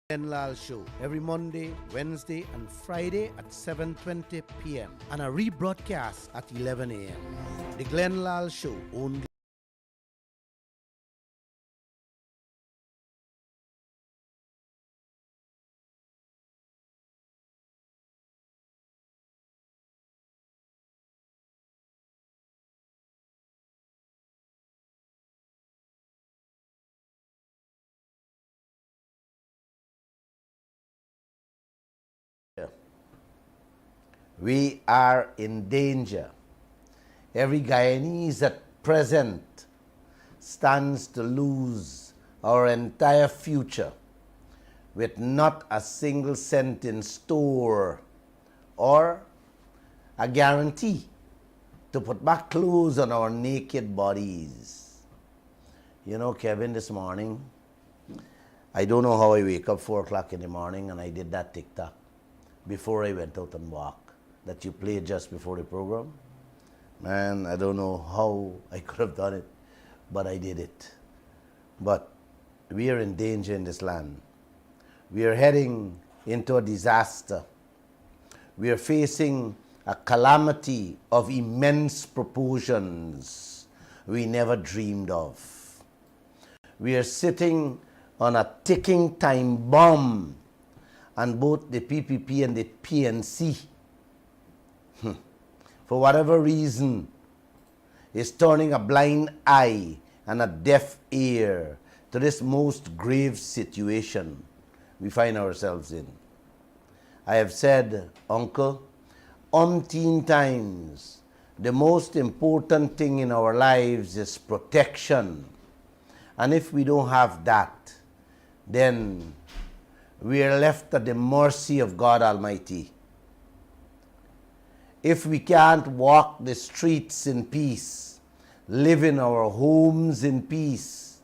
Glenn Lal Show every Monday, Wednesday, and Friday at 7:20 p.m. and a rebroadcast at 11 a.m. The Glenn Lal Show only. We are in danger. Every Guyanese at present stands to lose our entire future with not a single cent in store or a guarantee to put back clothes on our naked bodies. You know, Kevin, this morning, I don't know how I wake up 4 o'clock in the morning, and I did that TikTok before I went out and walk that you played just before the program. Man, I don't know how I could have done it, but I did it. But we are in danger in this land. We are heading into a disaster. We are facing a calamity of immense proportions we never dreamed of. We are sitting on a ticking time bomb, and both the PPP and the PNC, for whatever reason, is turning a blind eye and a deaf ear to this most grave situation we find ourselves in. I have said, Uncle, umpteen times, the most important thing in our lives is protection. And if we don't have that, then we are left at the mercy of God Almighty. If we can't walk the streets in peace, live in our homes in peace,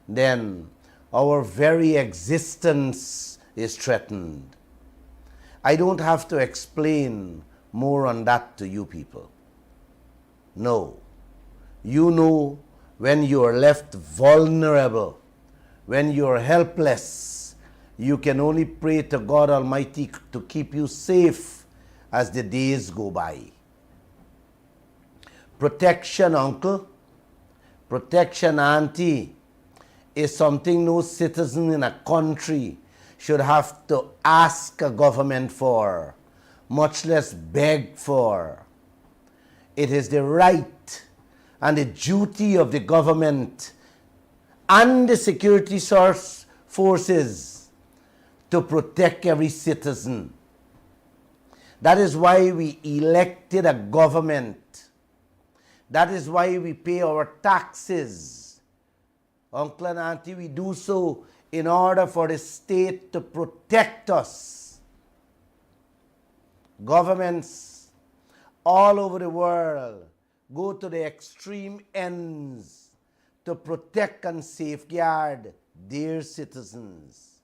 then our very existence is threatened. I don't have to explain more on that to you people. No. You know when you are left vulnerable, when you are helpless, you can only pray to God Almighty to keep you safe as the days go by. Protection, uncle, protection, auntie, is something no citizen in a country should have to ask a government for, much less beg for. It is the right and the duty of the government and the security forces to protect every citizen. That is why we elected a government. That is why we pay our taxes. Uncle and auntie, we do so in order for the state to protect us. Governments all over the world go to the extreme ends to protect and safeguard their citizens.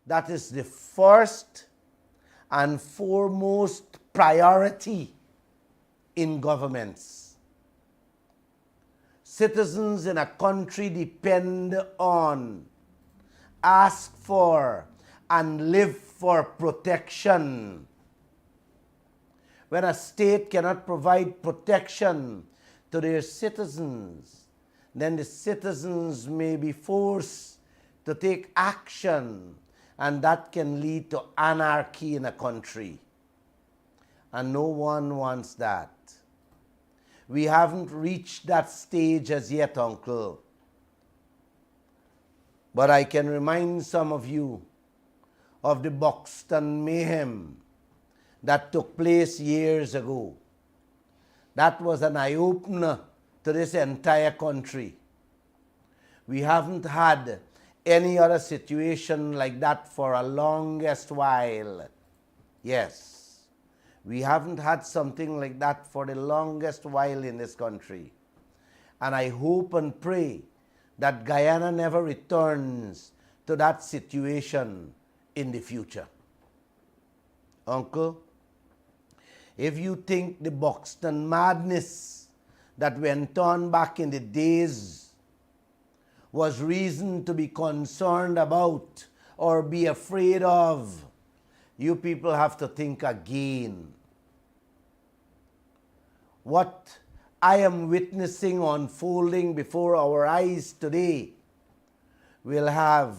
That is the first and foremost priority in governments. Citizens in a country depend on, ask for, and live for protection. When a state cannot provide protection to their citizens, then the citizens may be forced to take action, and that can lead to anarchy in a country. And no one wants that. We haven't reached that stage as yet, uncle. But I can remind some of you of the Buxton mayhem that took place years ago. That was an eye-opener to this entire country. We haven't had any other situation like that for a longest while. Yes, we haven't had something like that for the longest while in this country. And I hope and pray that Guyana never returns to that situation in the future. Uncle, if you think the Buxton madness that went on back in the days was reason to be concerned about or be afraid of. You people have to think again. What I am witnessing unfolding before our eyes today will have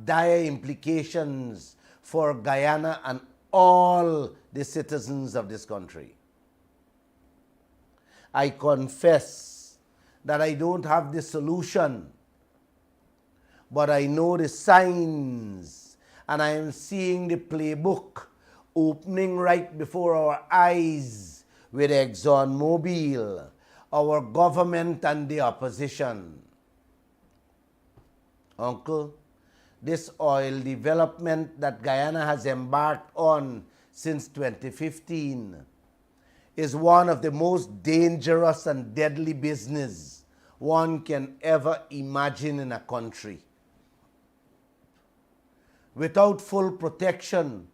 dire implications for Guyana and all the citizens of this country. I confess that I don't have the solution, but I know the signs, and I am seeing the playbook opening right before our eyes with ExxonMobil, our government and the opposition. Uncle, this oil development that Guyana has embarked on since 2015 is one of the most dangerous and deadly business one can ever imagine in a country. Without full protection,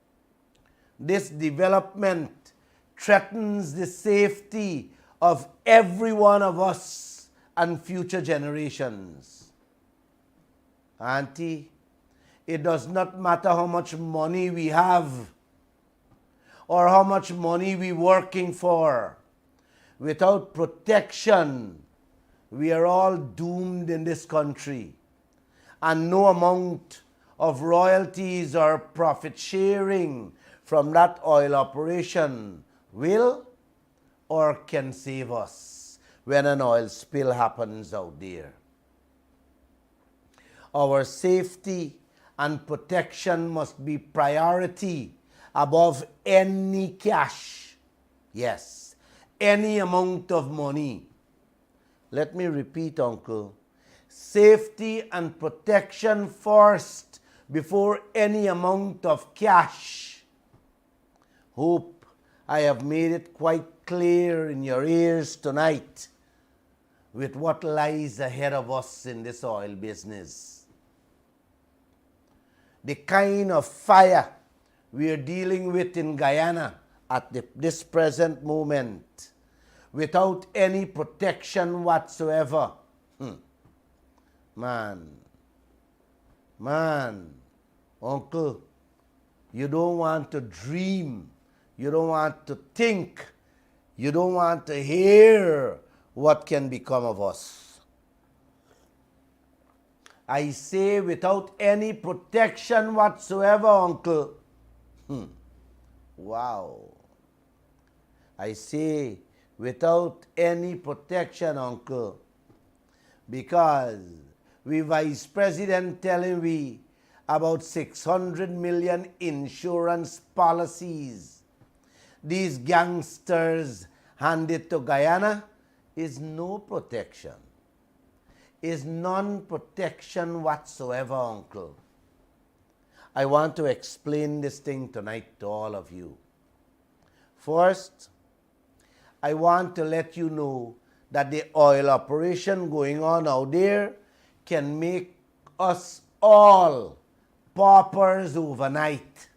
this development threatens the safety of every one of us and future generations. Auntie, it does not matter how much money we have or how much money we're working for. Without protection, we are all doomed in this country, and no amount of royalties or profit sharing from that oil operation will or can save us when an oil spill happens out there. Our safety and protection must be priority above any cash. Yes, any amount of money. Let me repeat, Uncle. Safety and protection first before any amount of cash. Hope I have made it quite clear in your ears tonight with what lies ahead of us in this oil business. The kind of fire we are dealing with in Guyana at this present moment, without any protection whatsoever. Man, Uncle, you don't want to dream, you don't want to think, you don't want to hear what can become of us. I say without any protection whatsoever, Uncle. Wow. I say without any protection, Uncle, because we Vice President telling we about 600 million insurance policies these gangsters handed to Guyana is no protection. Is non-protection whatsoever, Uncle. I want to explain this thing tonight to all of you. First, I want to let you know that the oil operation going on out there can make us all paupers overnight.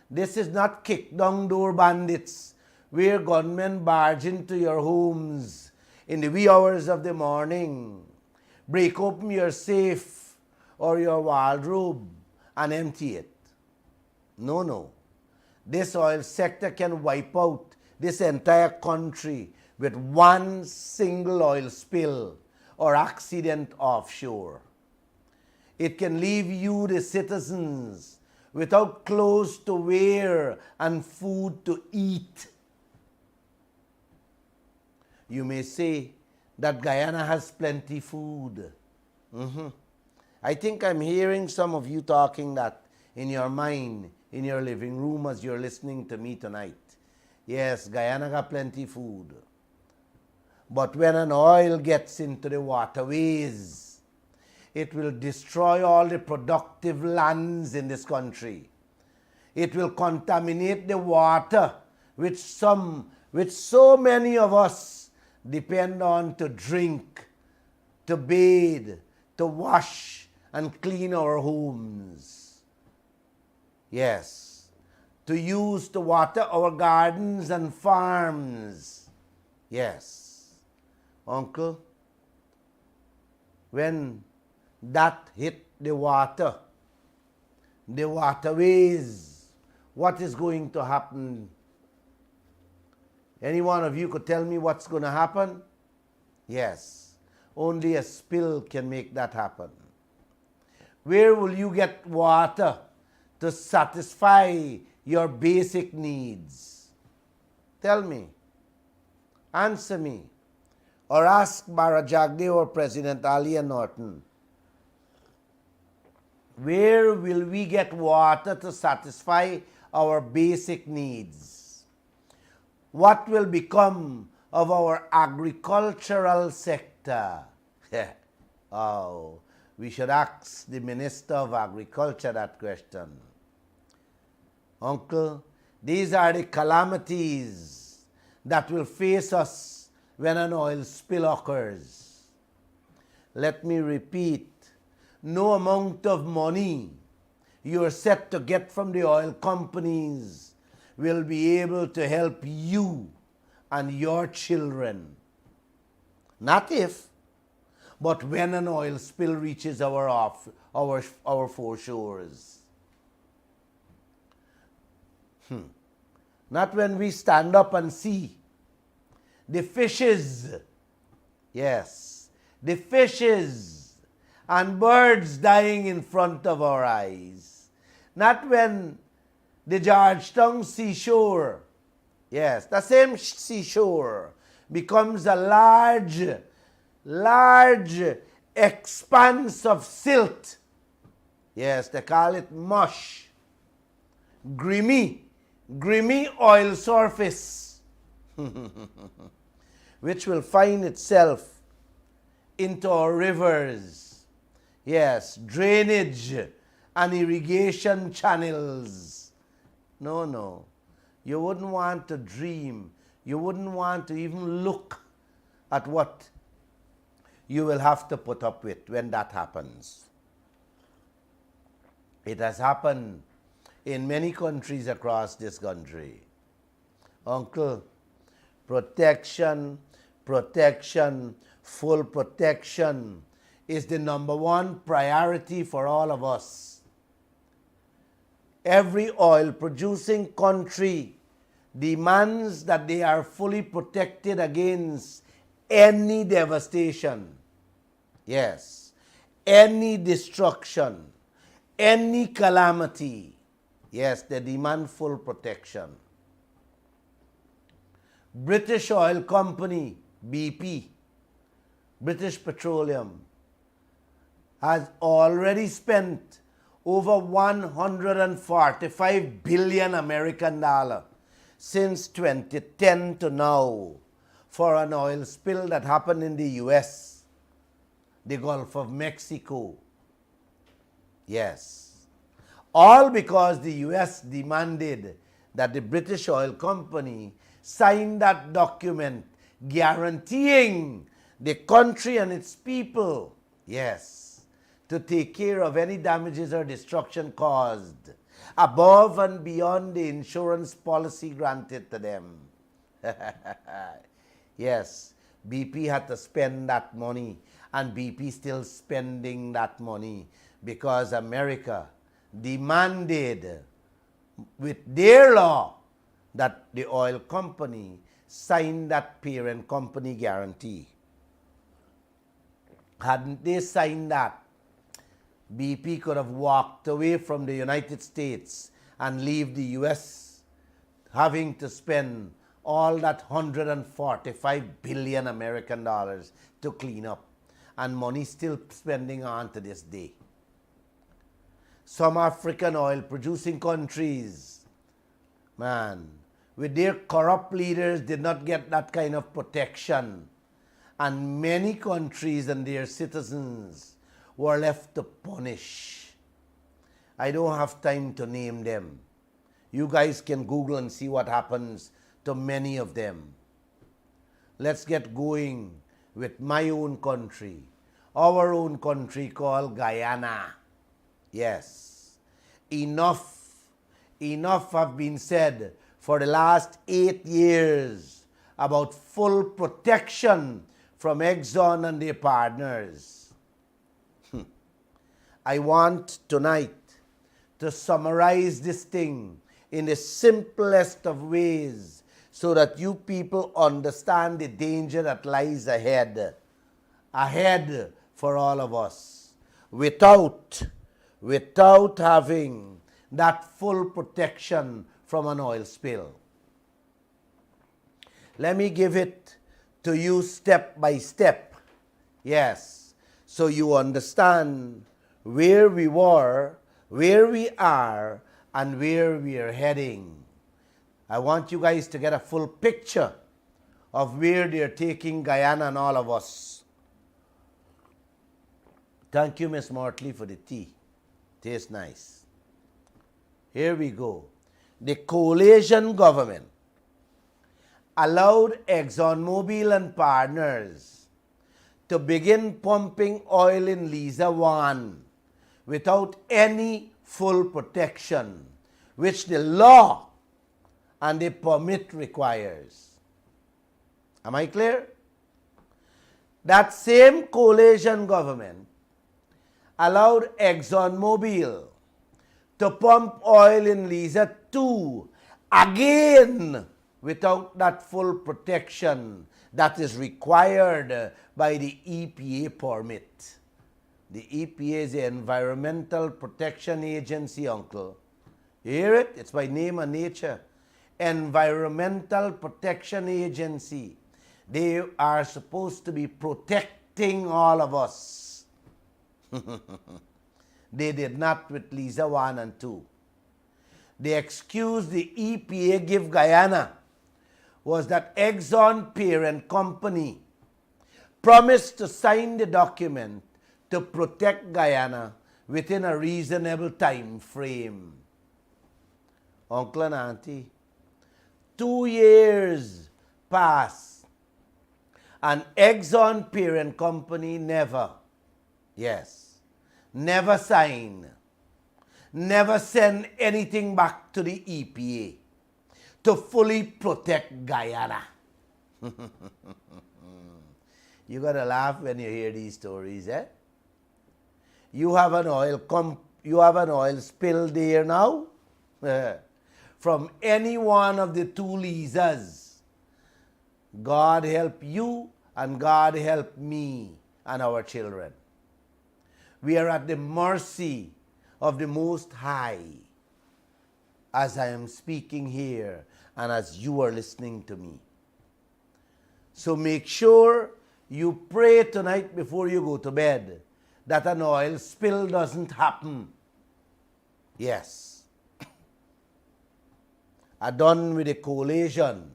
This is not kick down door bandits where gunmen barge into your homes in the wee hours of the morning, break open your safe or your wardrobe and empty it. No. This oil sector can wipe out this entire country with one single oil spill or accident offshore. It can leave you, the citizens, without clothes to wear and food to eat. You may say that Guyana has plenty food. I think I'm hearing some of you talking that in your mind, in your living room as you're listening to me tonight. Yes, Guyana got plenty food. But when an oil gets into the waterways, it will destroy all the productive lands in this country. It will contaminate the water, which so many of us depend on to drink, to bathe, to wash and clean our homes. Yes, to use to water our gardens and farms. Yes, Uncle, when that hit the water, the waterways, what is going to happen? Any one of you could tell me what's going to happen? Yes, only a spill can make that happen. Where will you get water to satisfy your basic needs? Tell me. Answer me. Or ask Barajagde or President Alia Norton. Where will we get water to satisfy our basic needs? What will become of our agricultural sector? Oh, we should ask the Minister of Agriculture that question. Uncle, these are the calamities that will face us when an oil spill occurs. Let me repeat, no amount of money you are set to get from the oil companies will be able to help you and your children. Not if, but when an oil spill reaches our four shores. Not when we stand up and see the fishes, yes, the fishes and birds dying in front of our eyes. Not when the Georgetown seashore, yes, the same seashore becomes a large expanse of silt. Yes, they call it mush. Grimy oil surface, which will find itself into our rivers. Yes, drainage and irrigation channels. No. You wouldn't want to dream. You wouldn't want to even look at what you will have to put up with when that happens. It has happened in many countries across this country. Uncle, protection, full protection is the number one priority for all of us. Every oil producing country demands that they are fully protected against any devastation. Yes, any destruction, any calamity. Yes, they demand full protection. British Oil Company, BP, British Petroleum, has already spent over 145 billion American dollar since 2010 to now for an oil spill that happened in the US, the Gulf of Mexico. Yes. All because the US demanded that the British Oil Company sign that document guaranteeing the country and its people, yes, to take care of any damages or destruction caused above and beyond the insurance policy granted to them. Yes, BP had to spend that money, and BP still spending that money because America demanded with their law that the oil company sign that parent company guarantee. Hadn't they signed that, BP could have walked away from the United States and leave the US having to spend all that 145 billion American dollars to clean up, and money still spending on to this day. Some African oil producing countries, man, with their corrupt leaders did not get that kind of protection, and many countries and their citizens were left to punish. I don't have time to name them. You guys can Google and see what happens to many of them. Let's get going with my own country, our own country called Guyana. Yes, enough have been said for the last 8 years about full protection from Exxon and their partners. I want tonight to summarize this thing in the simplest of ways so that you people understand the danger that lies ahead for all of us without having that full protection from an oil spill. Let me give it to you step by step. Yes, so you understand where we were, where we are, and where we are heading. I want you guys to get a full picture of where they're taking Guyana and all of us. Thank you, Miss Mortley, for the tea. Tastes nice. Here we go. The coalition government allowed ExxonMobil and partners to begin pumping oil in Liza 1 without any full protection, which the law and the permit requires. Am I clear? That same coalition government allowed ExxonMobil to pump oil in Liza 2 again without that full protection that is required by the EPA permit. The EPA is the Environmental Protection Agency, uncle. You hear it? It's by name and nature. Environmental Protection Agency. They are supposed to be protecting all of us. They did not with Liza 1 and 2. The excuse the EPA give Guyana was that Exxon parent company promised to sign the document to protect Guyana within a reasonable time frame. Uncle and auntie, 2 years passed and Exxon parent company never signed, never send anything back to the EPA to fully protect Guyana. You gotta laugh when you hear these stories, eh? You have an oil spill there now from any one of the 2 Lizas. God help you and God help me and our children. We are at the mercy of the Most High as I am speaking here and as you are listening to me. So make sure you pray tonight before you go to bed that an oil spill doesn't happen. Yes. I'm done with the coalition.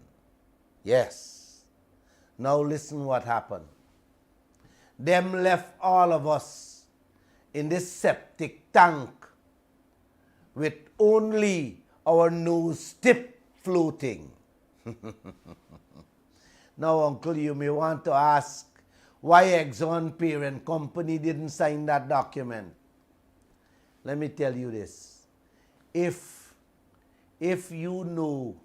Yes. Now listen what happened. Them left all of us in this septic tank with only our nose tip floating. Now, uncle, you may want to ask why Exxon parent company didn't sign that document. Let me tell you this. If you know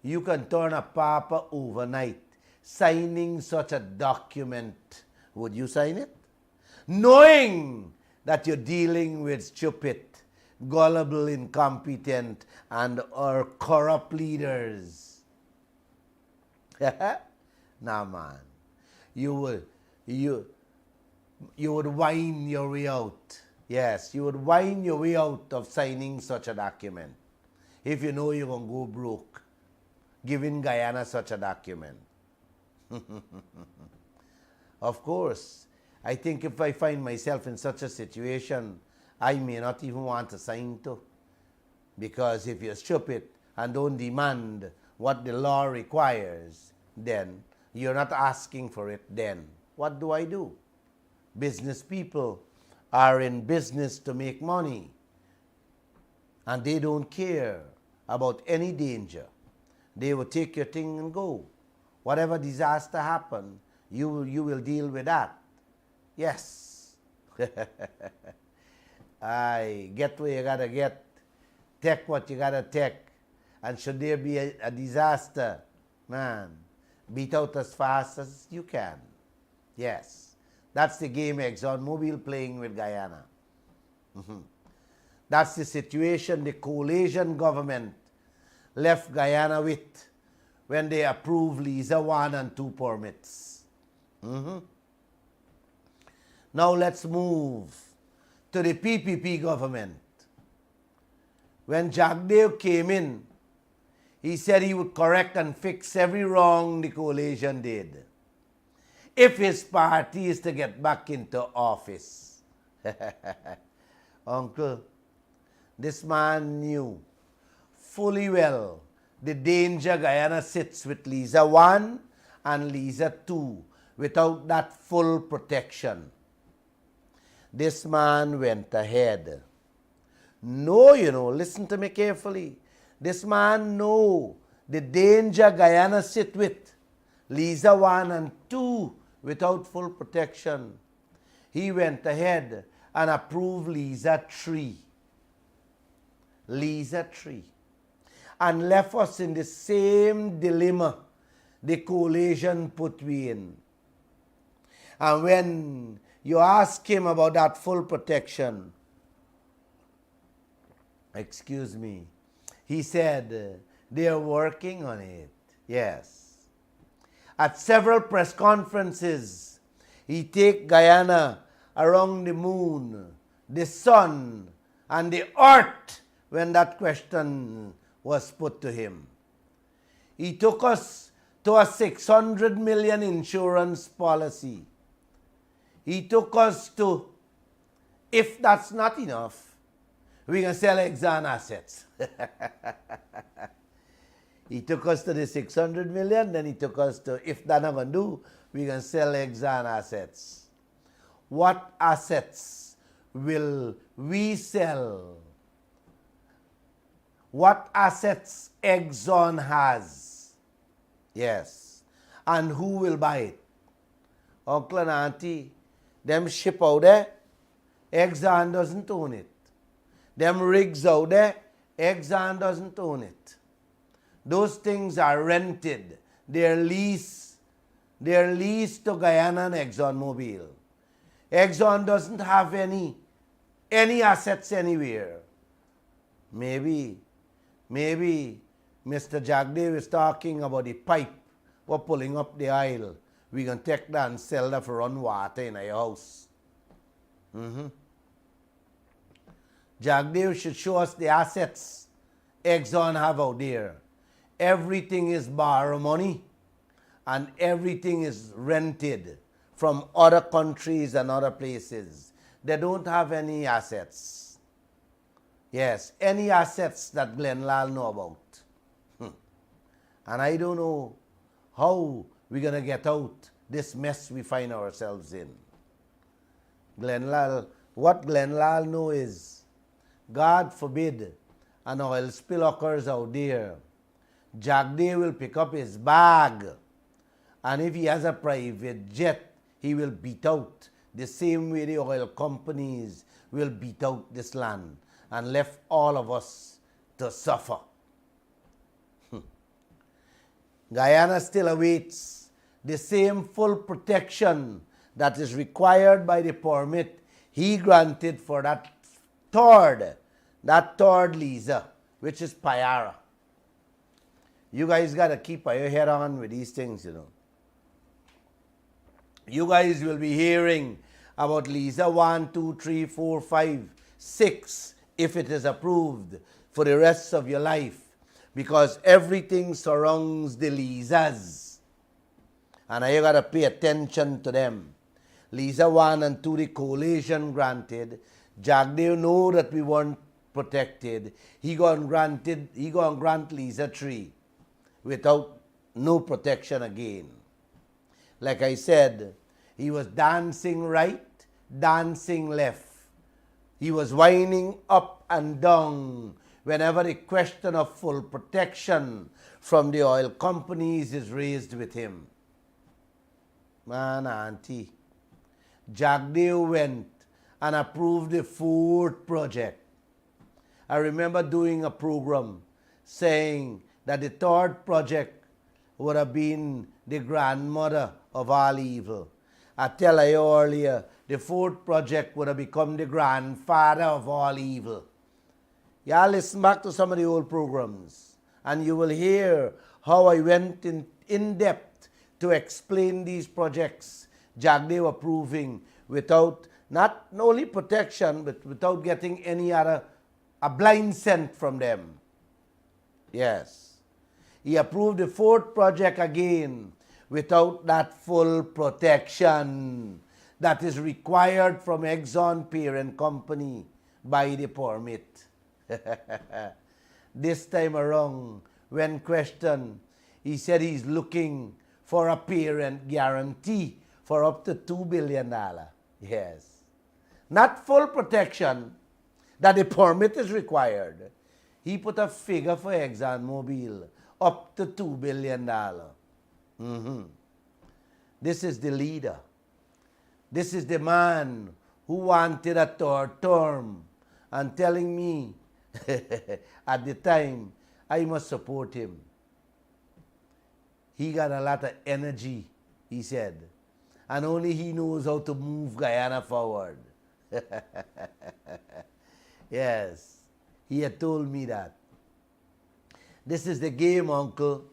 you can turn a papa overnight signing such a document, would you sign it? Knowing that you're dealing with stupid, gullible, incompetent, and or corrupt leaders. Nah, man. You would whine your way out. Yes, you would whine your way out of signing such a document if you know you're going to go broke giving Guyana such a document. Of course, I think if I find myself in such a situation, I may not even want to sign to. Because if you're stupid and don't demand what the law requires, then you're not asking for it, then what do I do? Business people are in business to make money. And they don't care about any danger. They will take your thing and go. Whatever disaster happen, you will deal with that. Yes. I get what you gotta get. Take what you gotta take. And should there be a disaster, man, beat out as fast as you can. Yes. That's the game ExxonMobil playing with Guyana. That's the situation the coalition government left Guyana with when they approved Liza 1 and 2 permits. Now let's move to the PPP government. When Jagdev came in, he said he would correct and fix every wrong the coalition did if his party is to get back into office. Uncle, this man knew fully well the danger Guyana sits with Liza 1 and Liza 2 without that full protection. This man went ahead. No, listen to me carefully. This man know the danger Guyana sit with Liza 1 and 2 without full protection. He went ahead and approved Liza 3. Liza 3. And left us in the same dilemma the coalition put we in. And when you ask him about that full protection, he said they are working on it. Yes. At several press conferences, he take Guyana around the moon, the sun, and the earth when that question was put to him. He took us to a 600 million insurance policy. He took us to, if that's not enough, we can sell Exxon assets. He took us to the 600 million, then he took us to, if that's not going to do, we can sell Exxon assets. What assets will we sell? What assets Exxon has? Yes. And who will buy it? Uncle and auntie, them ship out there, Exxon doesn't own it. Them rigs out there, Exxon doesn't own it. Those things are rented. They're leased to Guyana and ExxonMobil. Exxon doesn't have any assets anywhere. Maybe Mr. Jagdev is talking about the pipe we're pulling up the aisle. We can take that and sell that for run water in our house. Jagdev should show us the assets Exxon have out there. Everything is borrow money and everything is rented from other countries and other places. They don't have any assets. Yes, any assets that Glenn Lal know about. And I don't know how we're going to get out this mess we find ourselves in. What Glenn Lal knows is, God forbid an oil spill occurs out there, Jagdev will pick up his bag, and if he has a private jet, he will beat out the same way the oil companies will beat out this land and left all of us to suffer. Guyana still awaits the same full protection that is required by the permit he granted for that third Liza, which is Payara. You guys got to keep your head on with these things, You guys will be hearing about Liza 1, 2, 3, 4, 5, 6, if it is approved for the rest of your life, because everything surrounds the Lizas. And you got to pay attention to them. Liza 1 and 2, the coalition granted. Jagdev know that we weren't protected. He gonna grant Liza 3 without no protection again. Like I said, he was dancing right, dancing left. He was winding up and down whenever the question of full protection from the oil companies is raised with him. Man, auntie, Jagdev went and approved the 4th project. I remember doing a program saying that the 3rd project would have been the grandmother of all evil. I tell you earlier, the Ford project would have become the grandfather of all evil. Y'all listen back to some of the old programs and you will hear how I went in depth to explain these projects Jagdev approving without not only protection but without getting any other a blind scent from them. Yes. He approved the Ford project again without that full protection that is required from Exxon parent company by the permit. This time around, when questioned, he said he's looking for a parent guarantee for up to $2 billion. Yes. Not full protection that the permit is required. He put a figure for ExxonMobil up to $2 billion. This is the leader. This is the man who wanted a third term and telling me at the time I must support him. He got a lot of energy, he said, and only he knows how to move Guyana forward. Yes, he had told me that. This is the game, uncle.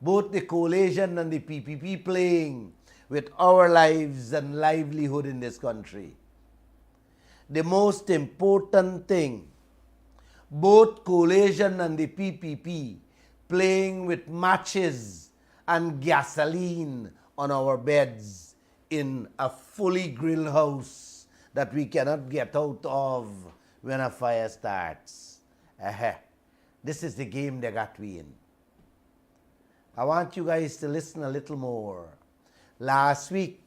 Both the coalition and the PPP playing with our lives and livelihood in this country. The most important thing, both coalition and the PPP playing with matches and gasoline on our beds in a fully grilled house that we cannot get out of when a fire starts. This is the game they got we in. I want you guys to listen a little more. Last week,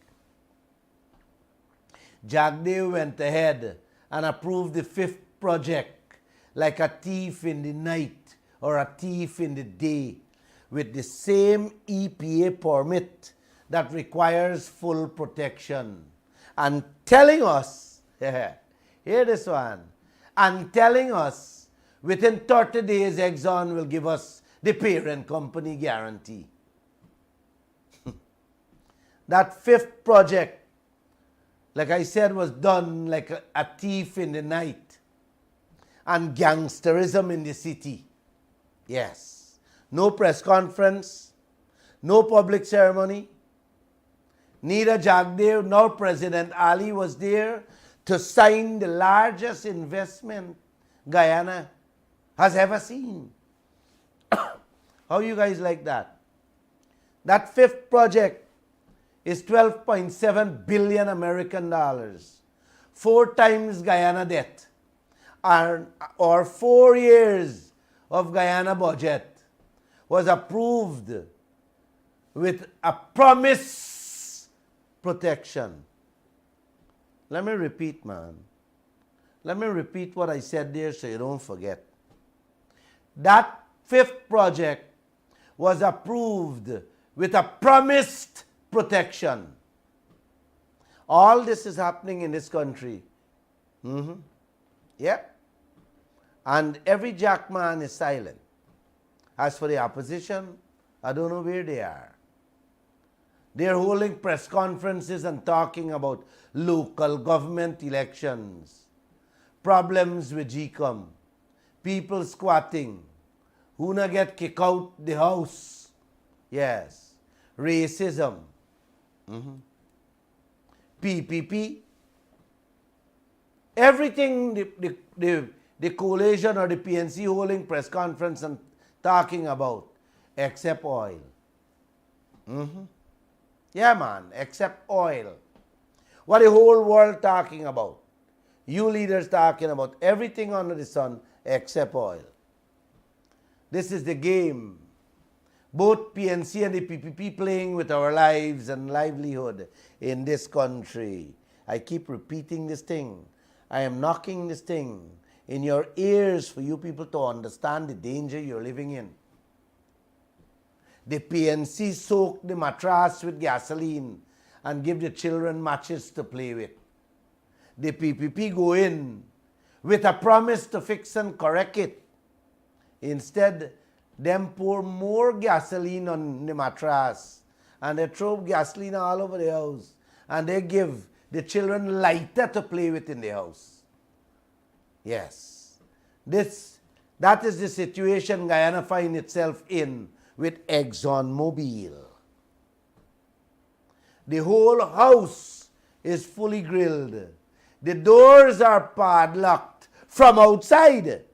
Jagdev went ahead and approved the 5th project like a thief in the night or a thief in the day with the same EPA permit that requires full protection and telling us, hear this one, and telling us within 30 days Exxon will give us the parent company guarantee. That 5th project, like I said, was done like a thief in the night and gangsterism in the city. Yes. No press conference, no public ceremony. Neither Jagdev nor President Ali was there to sign the largest investment Guyana has ever seen. How you guys like that? That 5th project is 12.7 billion American dollars, 4 times Guyana debt, or 4 years of Guyana budget was approved with a promise protection. Let me repeat, man. Let me repeat what I said there so you don't forget. That 5th project was approved with a promised protection. All this is happening in this country. Yeah. And every jackman is silent. As for the opposition, I don't know where they are. They're holding press conferences and talking about local government elections, problems with GCOM, people squatting, who na get kicked out the house. Yes. Racism. PPP. Everything the coalition or the PNC holding press conference and talking about, except oil. Yeah, man, except oil. What the whole world talking about? You leaders talking about everything under the sun except oil. This is the game. Both PNC and the PPP playing with our lives and livelihood in this country. I keep repeating this thing. I am knocking this thing in your ears for you people to understand the danger you're living in. The PNC soak the mattress with gasoline and give the children matches to play with. The PPP go in with a promise to fix and correct it. Instead, them pour more gasoline on the mattress and they throw gasoline all over the house and they give the children lighter to play with in the house. Yes. That is the situation Guyana finds itself in with ExxonMobil. The whole house is fully grilled. The doors are padlocked from outside.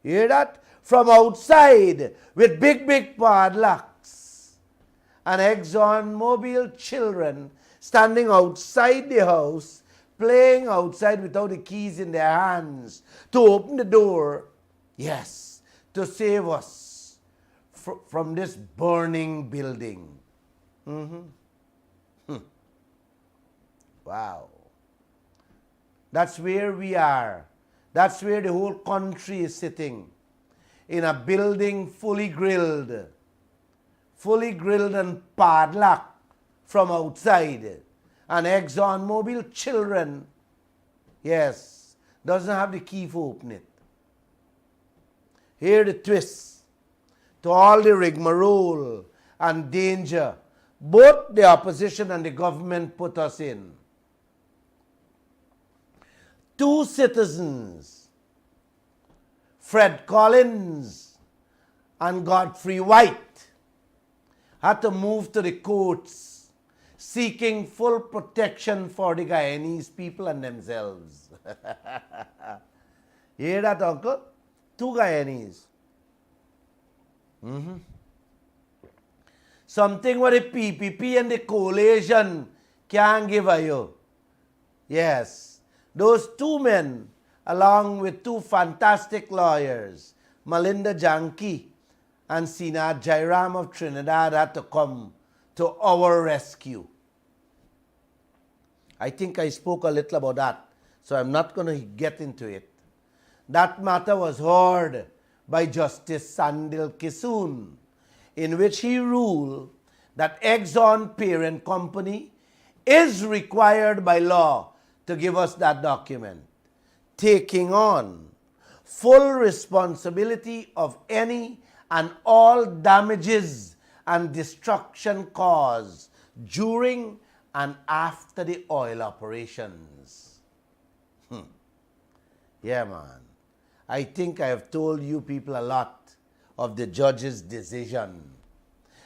You hear that? From outside with big, big padlocks. And ExxonMobil children standing outside the house, playing outside without the keys in their hands to open the door, yes, to save us from this burning building. Wow. That's where we are. That's where the whole country is sitting, in a building fully grilled and padlocked from outside. And ExxonMobil children, yes, doesn't have the key to open it. Here the twist to all the rigmarole and danger both the opposition and the government put us in. Two citizens, Fred Collins and Godfrey White, had to move to the courts seeking full protection for the Guyanese people and themselves. You hear that, uncle? Two Guyanese. Something what the PPP and the coalition can't give you. Yes. Those two men, along with two fantastic lawyers, Malinda Janki and Sina Jairam of Trinidad, had to come to our rescue. I think I spoke a little about that, so I'm not going to get into it. That matter was heard by Justice Sandil Kisoon, in which he ruled that Exxon Parent Company is required by law to give us that document, taking on full responsibility of any and all damages and destruction caused during and after the oil operations. Yeah, man. I think I have told you people a lot of the judge's decision.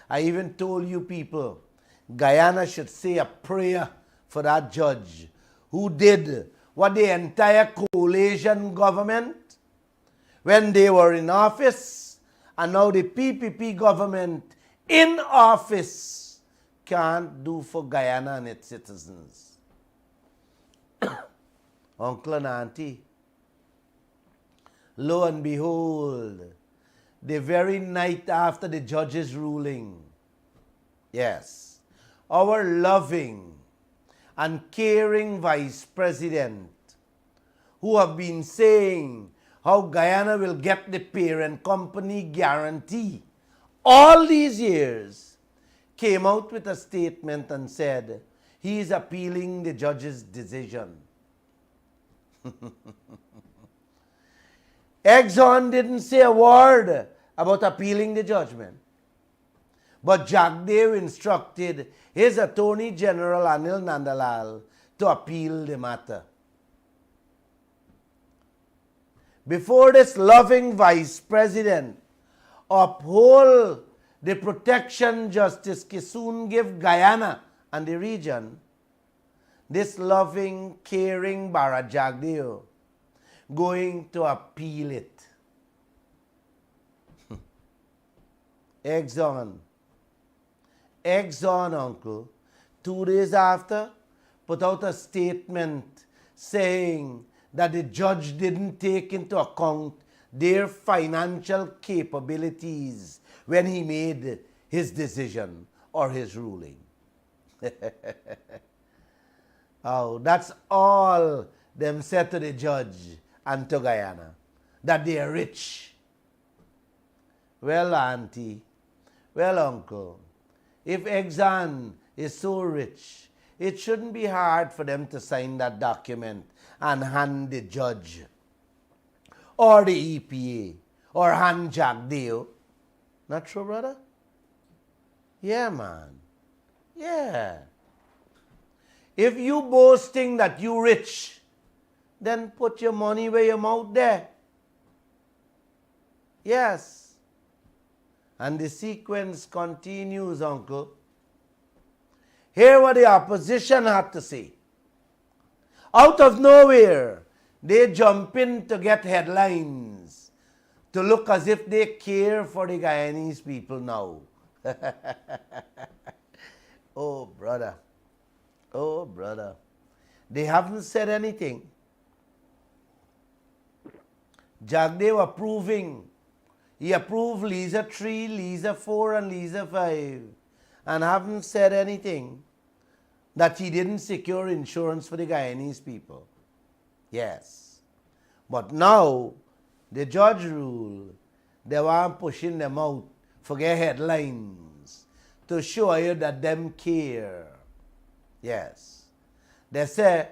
I even told you people, Guyana should say a prayer for that judge who did what the entire coalition government, when they were in office, and now the PPP government in office, can't do for Guyana and its citizens. Uncle and auntie, lo and behold, the very night after the judge's ruling, yes, our loving and caring Vice President, who have been saying how Guyana will get the parent company guarantee all these years, came out with a statement and said he is appealing the judge's decision. Exxon didn't say a word about appealing the judgment. But Jagdev instructed his Attorney General Anil Nandalal to appeal the matter. Before this loving Vice President uphold the protection Justice Kisoon gave Guyana and the region, this loving, caring Bara Jagdev going to appeal it. Exxon, uncle, 2 days after, put out a statement saying that the judge didn't take into account their financial capabilities when he made his decision or his ruling. Oh, that's all them said to the judge and to Guyana, that they are rich. Well, auntie, well, uncle, if Exxon is so rich, it shouldn't be hard for them to sign that document and hand the judge or the EPA or hand Jagdev. Not true, brother? Yeah, man. Yeah. If you boasting that you rich, then put your money where your mouth there. Yes. And the sequence continues, uncle. Hear what the opposition had to say. Out of nowhere, they jump in to get headlines, to look as if they care for the Guyanese people now. Oh, brother. Oh, brother. They haven't said anything. Jagdev approving. He approved Lisa 3, Lisa 4, and Lisa 5, and haven't said anything that he didn't secure insurance for the Guyanese people. Yes. But now, the judge ruled, they weren't pushing them out for their headlines to show you that them care. Yes. They say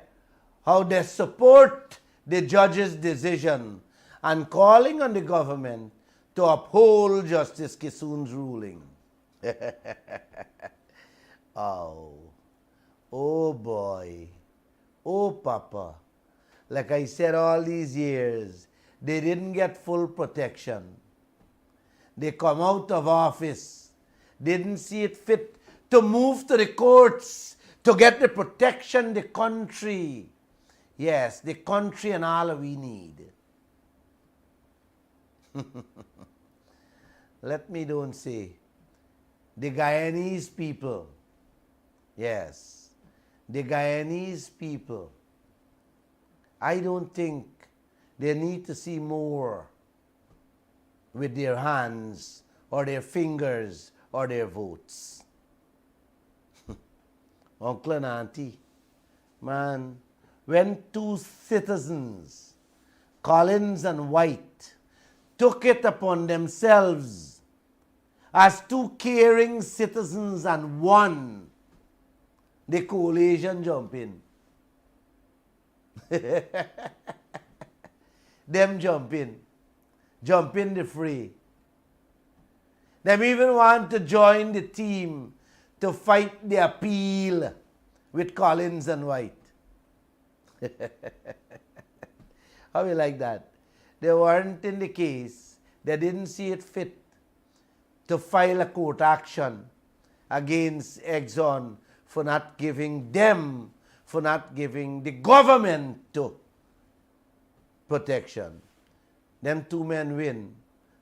how they support the judge's decision and calling on the government to uphold Justice Kissoon's ruling. Oh boy. Oh papa. Like I said all these years, they didn't get full protection. They come out of office, didn't see it fit to move to the courts to get the protection the country. Yes, the country and all we need. Let me don't say, the Guyanese people, yes, the Guyanese people, I don't think they need to see more with their hands or their fingers or their votes. Uncle and auntie, man, when two citizens, Collins and White, took it upon themselves as two caring citizens and won, the coalition jump in. Them jump in the fray. Them even want to join the team to fight the appeal with Collins and White. How you like that? They weren't in the case. They didn't see it fit to file a court action against Exxon for not giving them, for not giving the government to protection. Them two men win.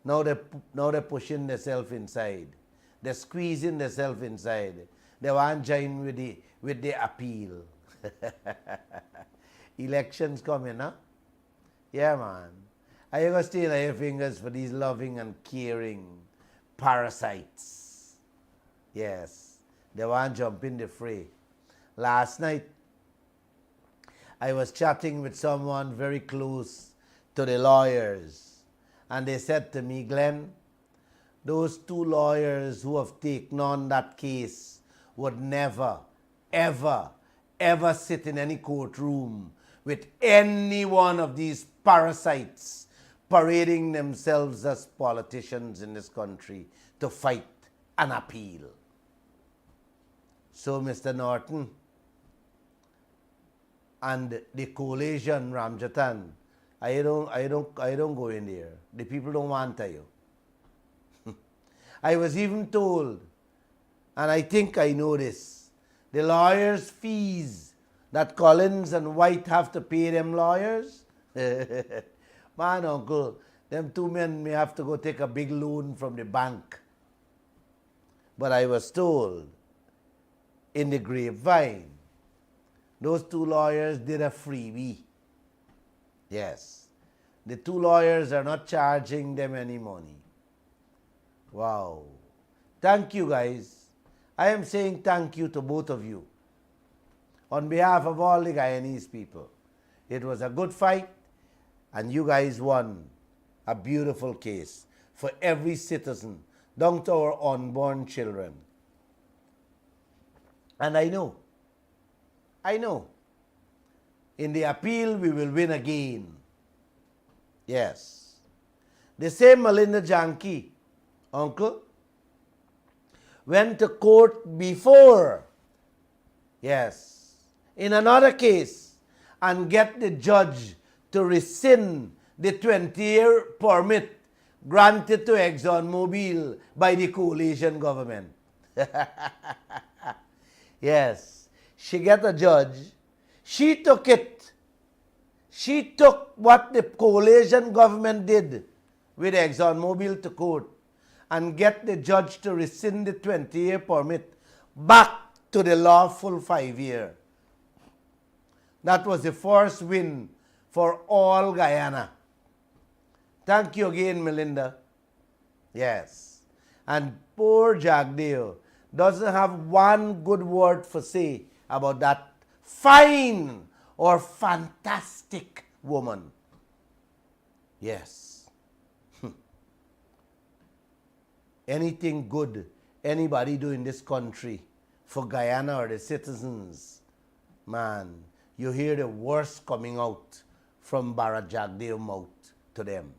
Now they're pushing themselves inside. They're squeezing themselves inside. They want to join with the appeal. Elections coming, huh? Yeah, man. Are you going to stay on your fingers for these loving and caring parasites? Yes. They want to jump in the fray. Last night, I was chatting with someone very close to the lawyers, and they said to me, Glenn, those two lawyers who have taken on that case would never, ever, ever sit in any courtroom with any one of these parasites parading themselves as politicians in this country to fight an appeal. So, Mr. Norton and the coalition, Ramjatan, I don't go in there. The people don't want you. I was even told, and I think I know this, the lawyers' fees that Collins and White have to pay them lawyers. Man, uncle, them two men may have to go take a big loan from the bank. But I was told in the grapevine, those two lawyers did a freebie. Yes. The two lawyers are not charging them any money. Wow. Thank you, guys. I am saying thank you to both of you. On behalf of all the Guyanese people. It was a good fight, and you guys won a beautiful case for every citizen, down to our unborn children. And I know, in the appeal we will win again. Yes. The same Melinda Janki, uncle, went to court before, yes, in another case and get the judge to rescind the 20-year permit granted to ExxonMobil by the coalition government. Yes, she got a judge. She took it. She took what the coalition government did with ExxonMobil to court and get the judge to rescind the 20-year permit back to the lawful 5-year. That was the first win for all Guyana. Thank you again, Melinda. Yes. And poor Jagdeo doesn't have one good word for say about that fine or fantastic woman. Yes. Anything good anybody do in this country for Guyana or the citizens, man, you hear the worst coming out from Barra Jagdeo mouth to them.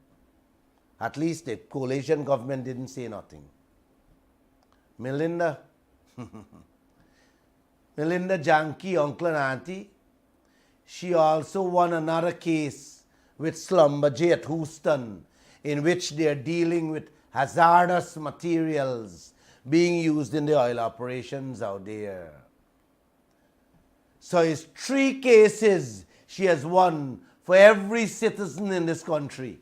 At least the coalition government didn't say nothing. Melinda, Melinda Janky, uncle and auntie, she also won another case with Schlumberger at Houston in which they are dealing with hazardous materials being used in the oil operations out there. So it's 3 cases she has won for every citizen in this country.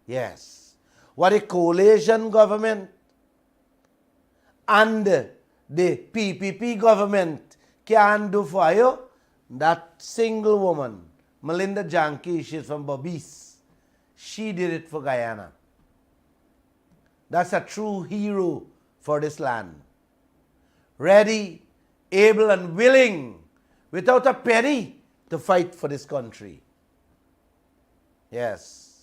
Yes. What the coalition government and the PPP government can do for you, that single woman, Melinda Janky, she's from Berbice, she did it for Guyana. That's a true hero for this land. Ready, able and willing, without a penny, to fight for this country. Yes.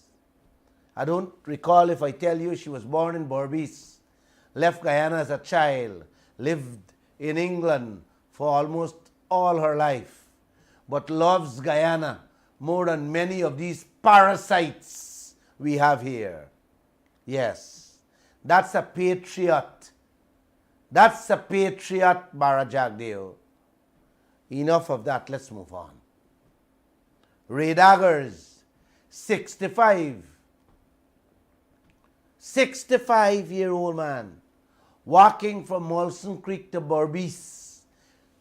I don't recall if I tell you she was born in Berbice, left Guyana as a child, lived in England for almost all her life, but loves Guyana more than many of these parasites we have here. Yes. That's a patriot. That's a patriot, Barra Jagdeo. Enough of that. Let's move on. Ray Daggers, 65. 65-year-old man walking from Molson Creek to Berbice,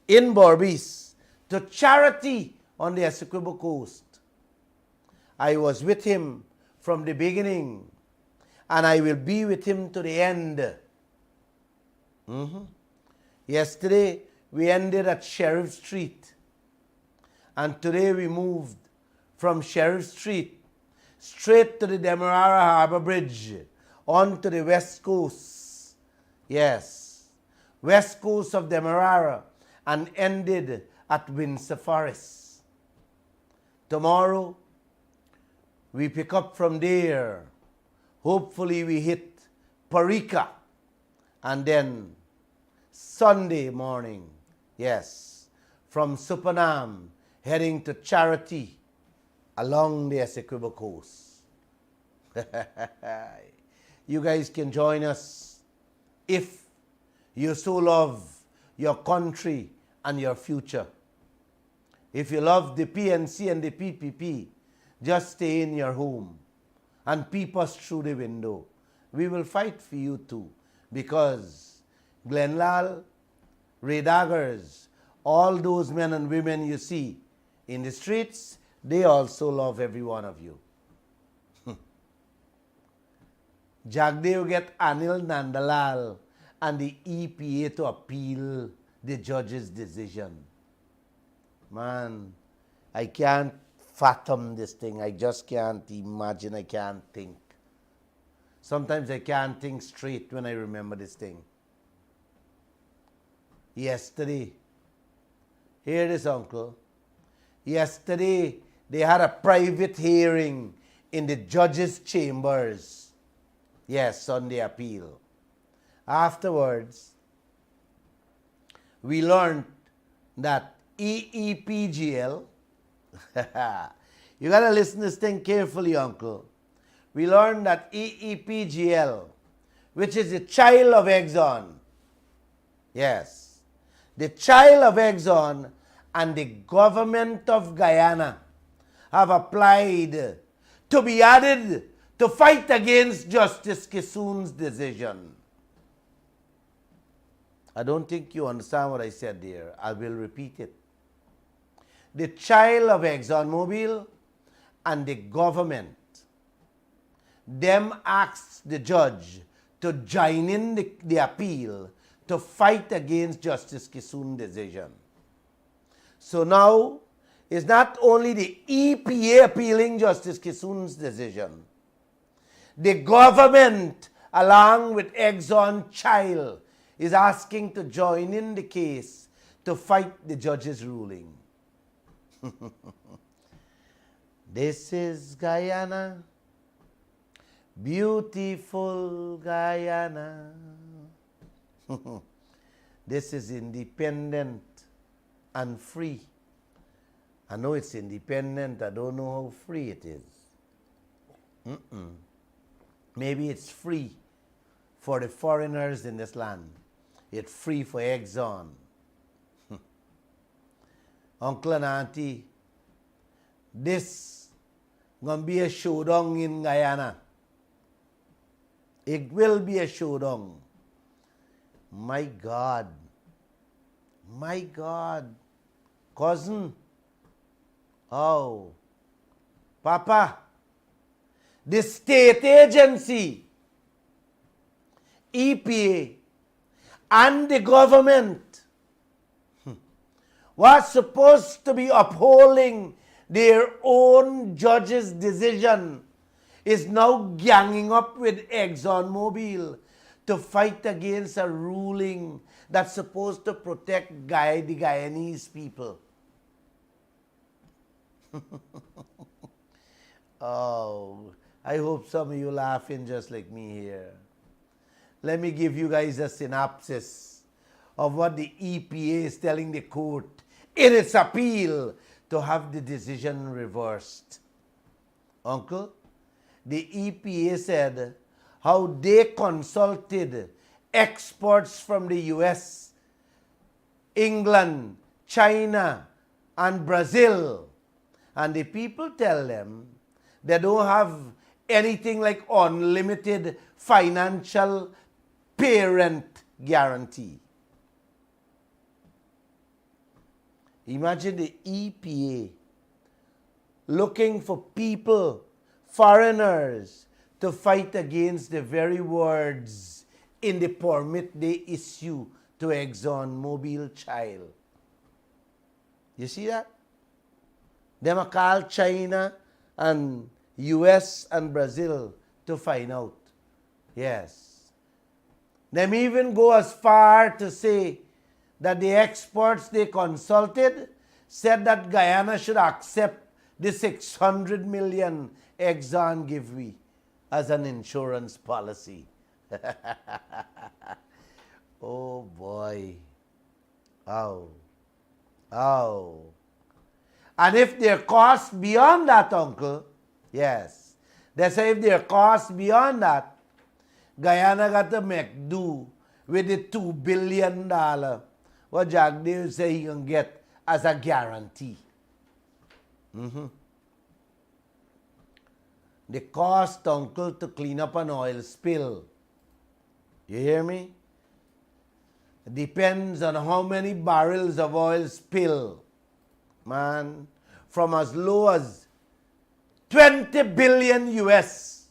in Berbice, to Charity on the Essequibo coast. I was with him from the beginning, and I will be with him to the end. Yesterday, we ended at Sheriff Street, and today we moved from Sheriff Street straight to the Demerara Harbor Bridge on to the west coast. Yes, west coast of Demerara, and ended at Windsor Forest. Tomorrow, we pick up from there. Hopefully we hit Parika, and then Sunday morning, yes, from Supanam, heading to Charity along the Essequibo coast. You guys can join us if you so love your country and your future. If you love the PNC and the PPP, just stay in your home and peep us through the window. We will fight for you too, because Glenlal, Ray Daggers, all those men and women you see in the streets, they also love every one of you. Jagdeo get Anil Nandalal and the EPA to appeal the judge's decision. Man, I can't fathom this thing. I just can't imagine. I can't think. Sometimes I can't think straight when I remember this thing. Yesterday, hear this, uncle. Yesterday, they had a private hearing in the judge's chambers. Yes, on the appeal. Afterwards, we learned that EEPGL, you got to listen to this thing carefully, uncle. We learned that EEPGL, which is the child of Exxon, yes, the child of Exxon and the government of Guyana have applied to be added to fight against Justice Kissoon's decision. I don't think you understand what I said there. I will repeat it. The child of ExxonMobil and the government, them asked the judge to join in the appeal to fight against Justice Kissoon's decision. So now, it's not only the EPA appealing Justice Kissoon's decision. The government, along with Exxon Child, is asking to join in the case to fight the judge's ruling. This is Guyana, beautiful Guyana. This is independent and free. I know it's independent, I don't know how free it is. Maybe it's free for the foreigners in this land. It's free for Exxon. Uncle and Auntie, this gonna be a showdown in Guyana. It will be a showdown. My God. My God. Cousin. Oh. Papa. The state agency, EPA, and the government was supposed to be upholding their own judge's decision is now ganging up with ExxonMobil to fight against a ruling that's supposed to protect the Guyanese people. Oh, I hope some of you laughing just like me here. Let me give you guys a synopsis of what the EPA is telling the court in its appeal to have the decision reversed. Uncle, the EPA said how they consulted experts from the US, England, China, and Brazil. And the people tell them they don't have anything like unlimited financial parent guarantee. Imagine the EPA looking for people, foreigners, to fight against the very words in the permit they issue to ExxonMobil Child. You see that? Them are called China and US and Brazil to find out. Yes. Them even go as far to say that the experts they consulted said that Guyana should accept the 600 million Exxon give we as an insurance policy. Oh boy. Oh. Oh. And if there are costs beyond that, Uncle, yes, they say if there are costs beyond that, Guyana got to make do with the $2 billion what Jack Dale say he can get as a guarantee. The cost, Uncle, to clean up an oil spill, you hear me? Depends on how many barrels of oil spill. Man, from as low as 20 billion US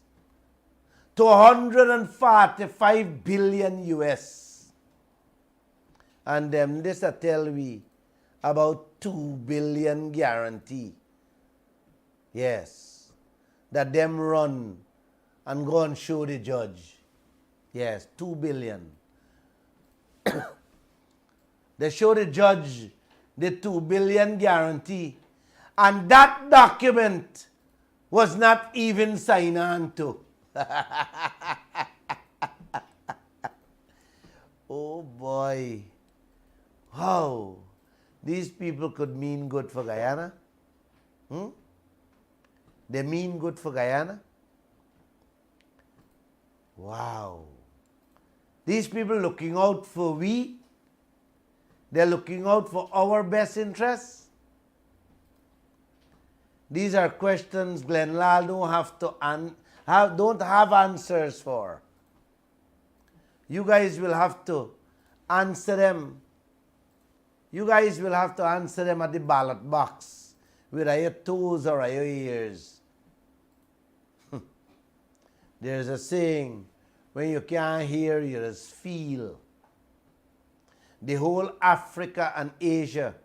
to 145 billion US. And them this a tell we about 2 billion guarantee. Yes. That them run and go and show the judge. Yes, 2 billion. They show the judge the 2 billion guarantee, and that document was not even signed on to. Oh boy. How these people could mean good for Guyana? They mean good for Guyana? Wow. These people looking out for we? They're looking out for our best interests? These are questions Glenn Lal don't have answers for. You guys will have to answer them. You guys will have to answer them at the ballot box. With your toes or your ears. There's a saying, when you can't hear, you just feel. The whole Africa and Asia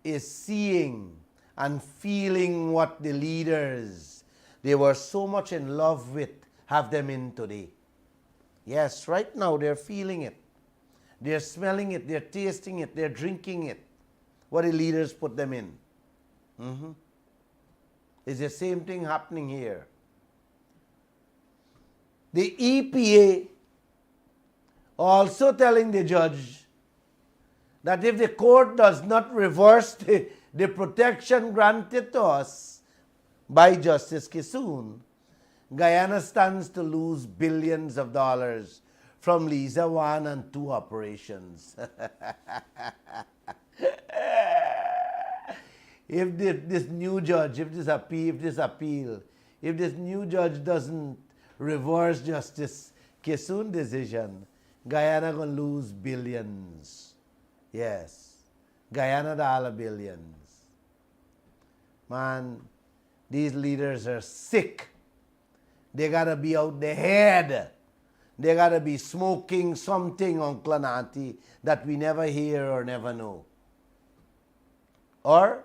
is seeing and feeling what the leaders they were so much in love with have them in today. Yes, right now they're feeling it. They're smelling it, they're tasting it, they're drinking it. What the leaders put them in. It's the same thing happening here. The EPA also telling the judge that if the court does not reverse the protection granted to us by Justice Kissoon, Guyana stands to lose billions of dollars from Liza 1 and 2 operations. If this new judge, if this new judge doesn't reverse Justice Kissoon's decision, Guyana gonna lose billions. Yes, Guyana dollar billions. Man, these leaders are sick. They gotta be out their head. They gotta be smoking something on Clanati that we never hear or never know. Or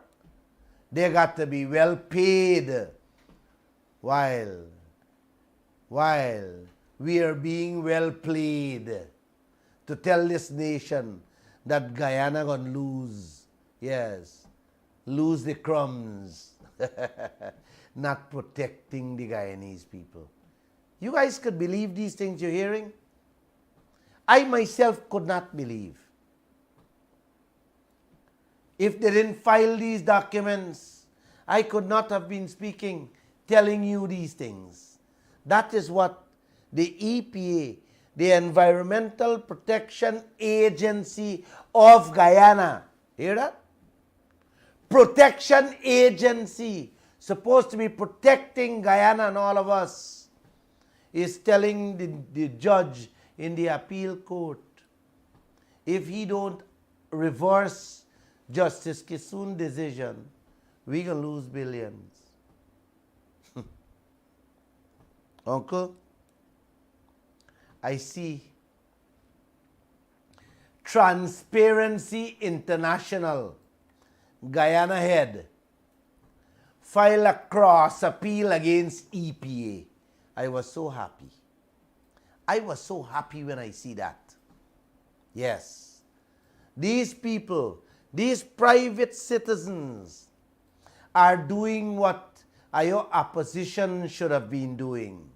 they got to be well paid while we are being well played to tell this nation that Guyana gonna lose, yes, lose the crumbs, not protecting the Guyanese people. You guys could believe these things you're hearing? I myself could not believe. If they didn't file these documents, I could not have been speaking, telling you these things. That is what the EPA, the Environmental Protection Agency of Guyana, hear that? Protection Agency, supposed to be protecting Guyana and all of us, is telling the judge in the appeal court, if he don't reverse Justice Kissoon's decision, we gonna lose billions. Uncle, I see Transparency International, Guyana head, file a cross appeal against EPA. I was so happy. I was so happy when I see that. Yes. These people, these private citizens are doing what our opposition should have been doing.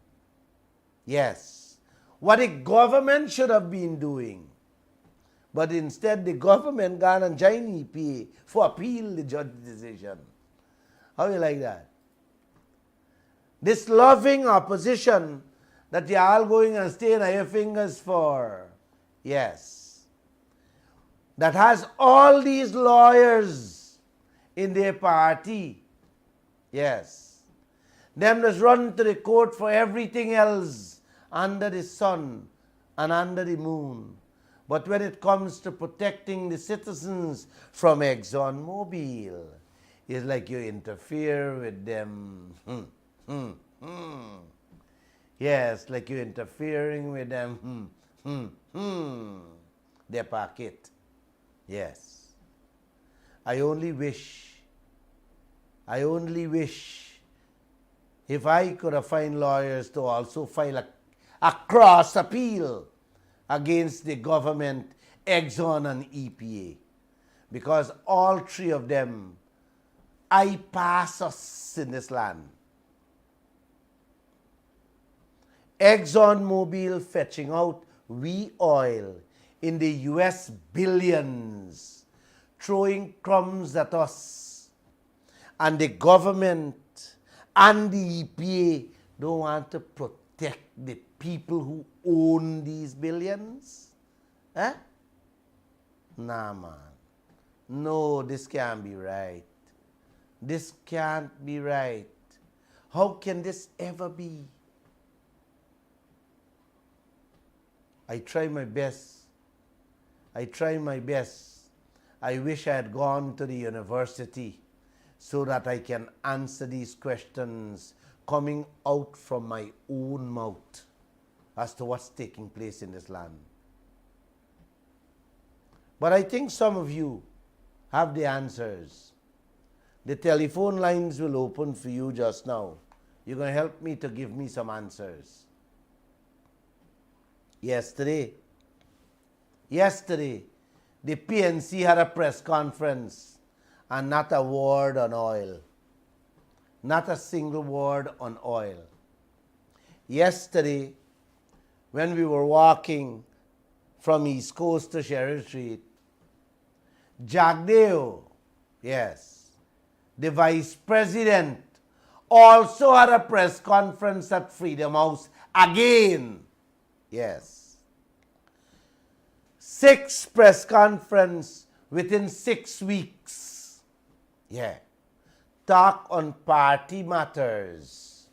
Yes. What the government should have been doing. But instead, the government gone and joined EPA for appeal the judge's decision. How do you like that? This loving opposition that you are all going and staying on your fingers for. Yes. That has all these lawyers in their party. Yes. Them just run to the court for everything else under the sun and under the moon. But when it comes to protecting the citizens from ExxonMobil, it's like you interfere with them. Yes, like you're interfering with them. Their pocket. Yes. I only wish if I could have found lawyers to also file a cross appeal against the government, Exxon and EPA. Because all three of them pass us in this land. ExxonMobil fetching out oil in the US billions, throwing crumbs at us. And the government and the EPA don't want to protect the people who own these billions? Nah, man. No, this can't be right. This can't be right. How can this ever be? I try my best. I try my best. I wish I had gone to the university so that I can answer these questions coming out from my own mouth as to what's taking place in this land. But I think some of you have the answers. The telephone lines will open for you just now. You're going to help me to give me some answers. Yesterday, the PNC had a press conference and not a word on oil. Not a single word on oil. Yesterday, when we were walking from East Coast to Sherry Street, Jagdeo, yes, the vice president, also had a press conference at Freedom House again. Yes. 6 press conference within 6 weeks. Yeah. Talk on party matters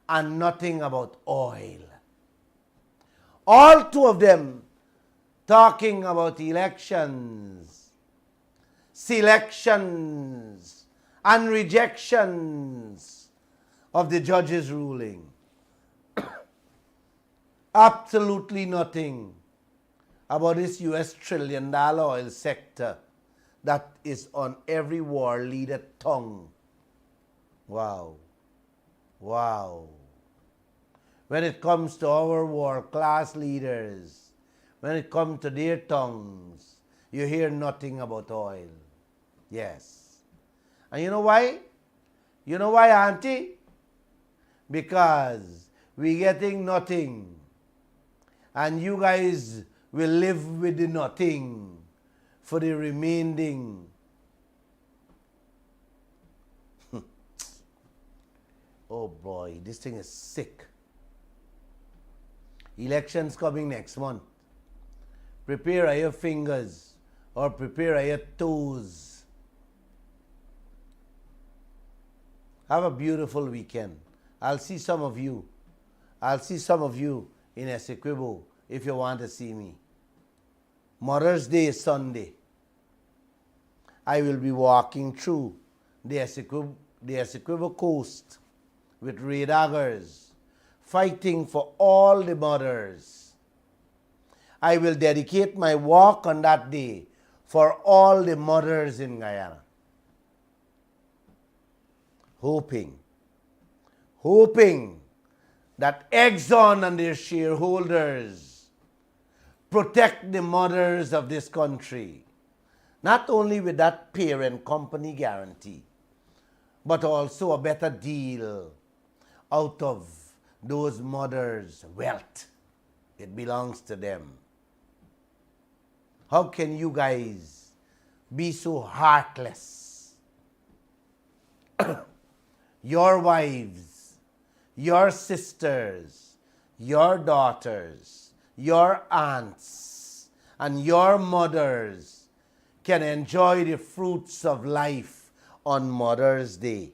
and nothing about oil. All 2 of them talking about elections, selections, and rejections of the judge's ruling. Absolutely nothing about this US $1 trillion oil sector that is on every war leader tongue. Wow. Wow. When it comes to our world-class leaders, when it comes to their tongues, you hear nothing about oil. Yes. And you know why? You know why, Auntie? Because we're getting nothing. And you guys will live with the nothing for the remaining. Oh boy, this thing is sick. Elections coming next month. Prepare your fingers or prepare your toes. Have a beautiful weekend. I'll see some of you. I'll see some of you in Essequibo if you want to see me. Mother's Day is Sunday. I will be walking through the Essequibo coast with red daggers, fighting for all the mothers. I will dedicate my walk on that day for all the mothers in Guyana. Hoping that Exxon and their shareholders protect the mothers of this country, not only with that parent company guarantee, but also a better deal out of those mothers' wealth. It belongs to them. How can you guys be so heartless? Your wives, your sisters, your daughters, your aunts, and your mothers can enjoy the fruits of life on Mother's Day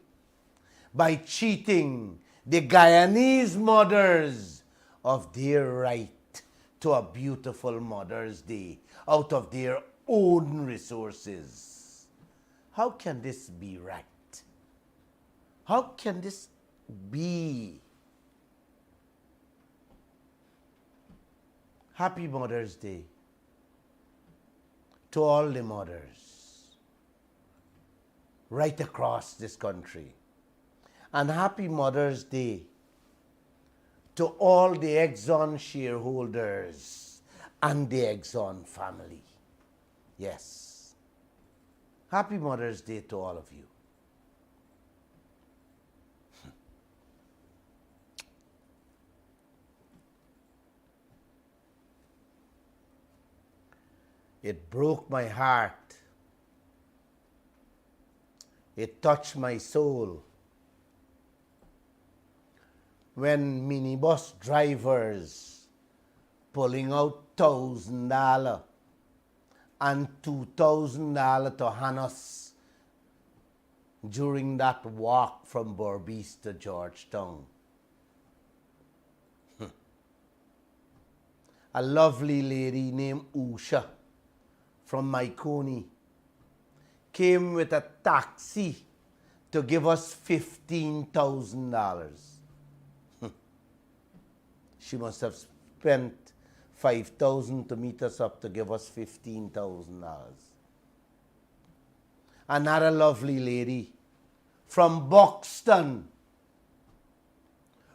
by cheating the Guyanese mothers of their right to a beautiful Mother's Day out of their own resources. How can this be right? How can this be? Happy Mother's Day to all the mothers right across this country. And happy Mother's Day to all the Exxon shareholders and the Exxon family. Yes. Happy Mother's Day to all of you. It broke my heart. It touched my soul when minibus drivers pulling out $1,000 and $2,000 to hand us during that walk from Berbice to Georgetown. A lovely lady named Usha from Maikoni came with a taxi to give us $15,000. She must have spent $5,000 to meet us up to give us $15,000. Another lovely lady from Buxton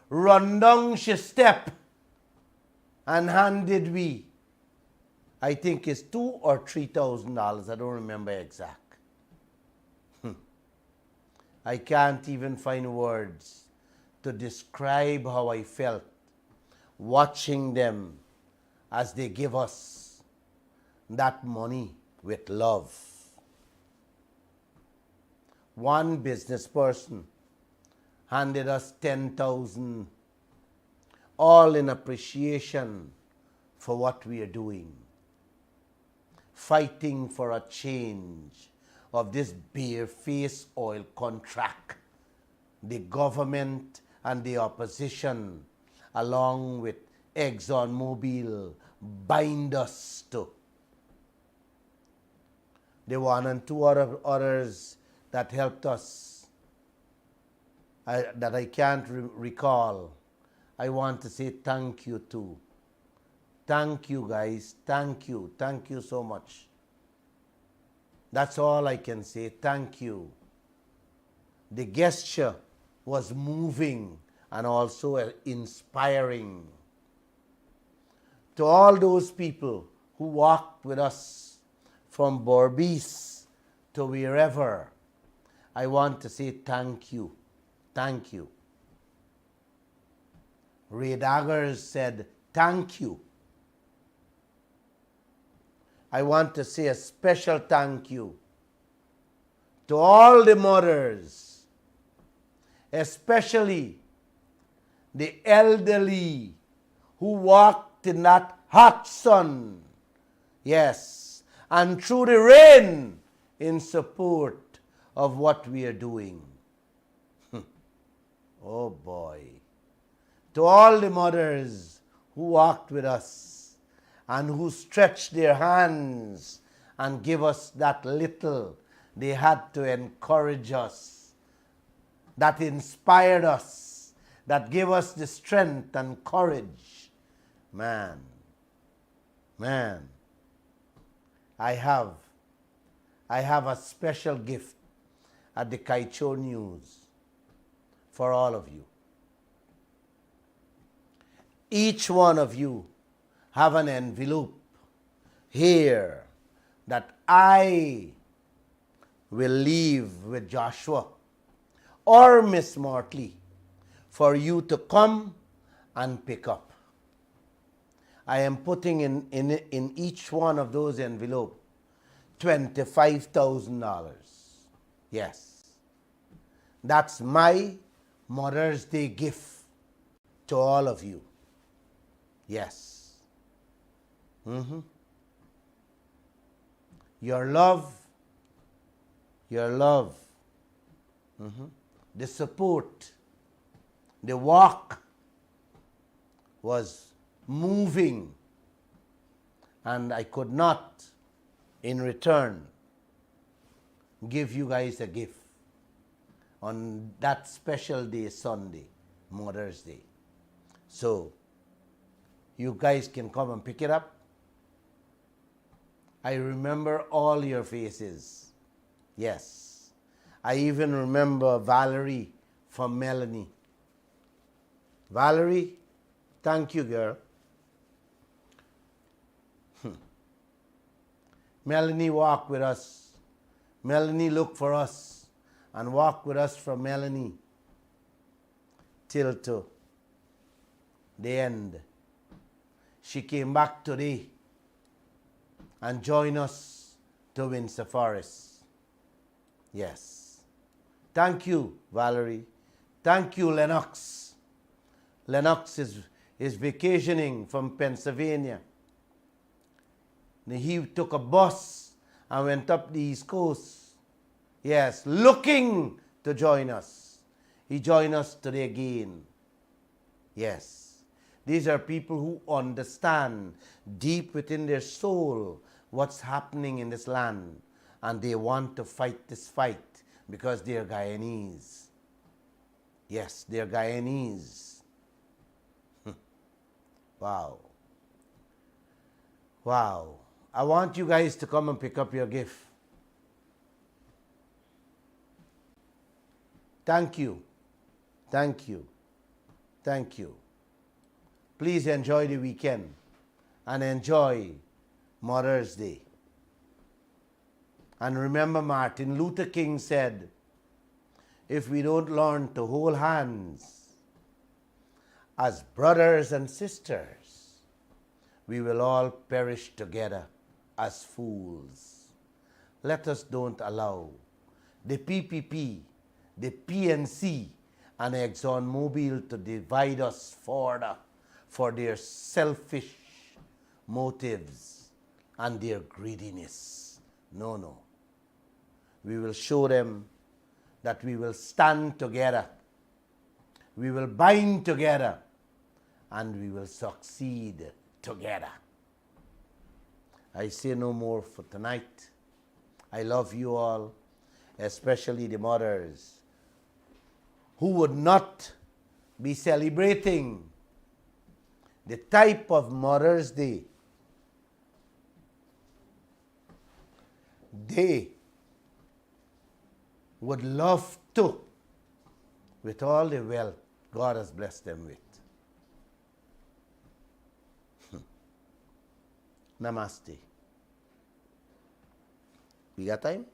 run down she step and handed we, I think it's $2,000 or $3,000. I don't remember exact. I can't even find words to describe how I felt watching them as they give us that money with love. One business person handed us $10,000, all in appreciation for what we are doing, fighting for a change of this bare-faced oil contract. The government and the opposition, along with ExxonMobil, bind us to. There were one and two others that helped us that I can't recall. I want to say thank you to. Thank you, guys. Thank you. Thank you so much. That's all I can say. Thank you. The gesture was moving and also inspiring. To all those people who walked with us from Berbice to wherever, I want to say thank you. Thank you. Ray Daggers said thank you. I want to say a special thank you to all the mothers, especially the elderly who walked in that hot sun, yes, and through the rain in support of what we are doing. Oh boy. To all the mothers who walked with us and who stretched their hands and give us that little they had to encourage us, that inspired us, that gave us the strength and courage. Man, I have a special gift at the Kaieteur News for all of you. Each one of you have an envelope here that I will leave with Joshua or Miss Mortley for you to come and pick up. I am putting in each one of those envelopes $25,000. Yes. That's my Mother's Day gift to all of you. Yes. Your love, the support, the walk was moving, and I could not, in return, give you guys a gift on that special day, Sunday, Mother's Day. So, you guys can come and pick it up. I remember all your faces. Yes. I even remember Valerie from Melanie. Valerie, thank you, girl. Melanie walked with us. Melanie looked for us and walked with us from Melanie till to the end. She came back today and joined us to Windsor Forest. Yes. Thank you, Valerie. Thank you, Lennox. Lennox is vacationing from Pennsylvania. He took a bus and went up the East Coast. Yes, looking to join us. He joined us today again. Yes, these are people who understand deep within their soul what's happening in this land, and they want to fight this fight because they're Guyanese. Yes, they're Guyanese. Wow. Wow. I want you guys to come and pick up your gift. Thank you. Thank you. Thank you. Please enjoy the weekend and enjoy Mother's Day. And remember, Martin Luther King said, if we don't learn to hold hands as brothers and sisters, we will all perish together as fools. Let us don't allow the PPP, the PNC, and ExxonMobil to divide us further for their selfish motives and their greediness. No, no. We will show them that we will stand together, we will bind together, and we will succeed together. I say no more for tonight. I love you all, especially the mothers who would not be celebrating the type of Mother's Day they would love to, with all the wealth God has blessed them with. Namaste. We got time?